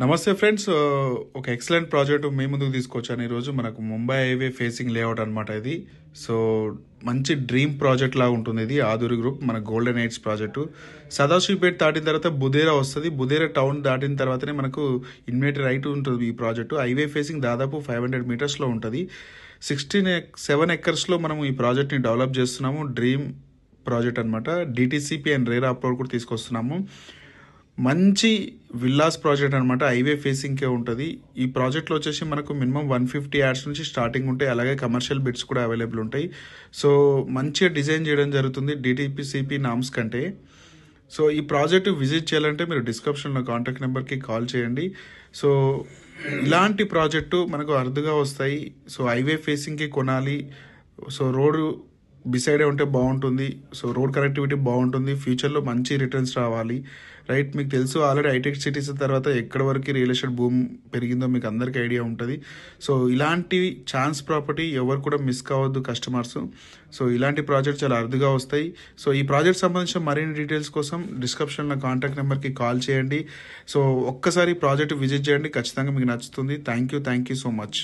నమస్తే ఫ్రెండ్స్. ఒక excellent project మీ ముందుకు తీసుకొచ్చాను ఈరోజు. మనకు ముంబై హైవే ఫేసింగ్ లేఅవుట్ అనమాట ఇది. సో మంచి డ్రీమ్ ప్రాజెక్ట్ లాగా ఉంటుంది ఇది. ఆదూరి గ్రూప్ మన గోల్డెన్ ఎయిడ్స్ ప్రాజెక్టు. సదాశివపేట దాటిన తర్వాత బుదేరా వస్తుంది. బుదేరా టౌన్ దాటిన తర్వాతనే మనకు ఇన్వేటర్ రైట్ ఉంటుంది ఈ ప్రాజెక్టు. హైవే ఫేసింగ్ దాదాపు 500 మీటర్స్లో ఉంటుంది. 7 ఎకర్స్లో మనం ఈ ప్రాజెక్ట్ని డెవలప్ చేస్తున్నాము. డ్రీమ్ ప్రాజెక్ట్ అనమాట. డిటిసిపి అండ్ రేరా అప్లోడ్ కూడా తీసుకొస్తున్నాము. మంచి విల్లాస్ ప్రాజెక్ట్ అనమాట. హైవే ఫేసింగ్కే ఉంటుంది. ఈ ప్రాజెక్ట్లో వచ్చేసి మనకు మినిమం 150 యాడ్స్ నుంచి స్టార్టింగ్ ఉంటాయి. అలాగే కమర్షియల్ బిడ్స్ కూడా అవైలబుల్ ఉంటాయి. సో మంచిగా డిజైన్ చేయడం జరుగుతుంది డిటిపిసిపి నామ్స్ కంటే. సో ఈ ప్రాజెక్ట్ విజిట్ చేయాలంటే మీరు డిస్క్రిప్షన్లో కాంటాక్ట్ నెంబర్కి కాల్ చేయండి. సో ఇలాంటి ప్రాజెక్టు మనకు అరుదుగా వస్తాయి. సో హైవే ఫేసింగ్కి కొనాలి. సో రోడ్డు బిసైడే ఉంటే బాగుంటుంది. సో రోడ్ కనెక్టివిటీ బాగుంటుంది. ఫ్యూచర్లో మంచి రిటర్న్స్ రావాలి. రైట్, మీకు తెలుసు ఆల్రెడీ హైటెక్ సిటీస్ తర్వాత ఎక్కడి వరకు రియల్ ఎస్టేట్ భూమి పెరిగిందో మీకు అందరికీ ఐడియా ఉంటుంది. సో ఇలాంటి ఛాన్స్ ప్రాపర్టీ ఎవరు కూడా మిస్ కావద్దు కస్టమర్స్. సో ఇలాంటి ప్రాజెక్ట్ చాలా అరుదుగా వస్తాయి. సో ఈ ప్రాజెక్ట్ సంబంధించిన మరిన్ని డీటెయిల్స్ కోసం డిస్క్రిప్షన్లో కాంటాక్ట్ నెంబర్కి కాల్ చేయండి. సో ఒక్కసారి ప్రాజెక్ట్ విజిట్ చేయండి, ఖచ్చితంగా మీకు నచ్చుతుంది. Thank you so much.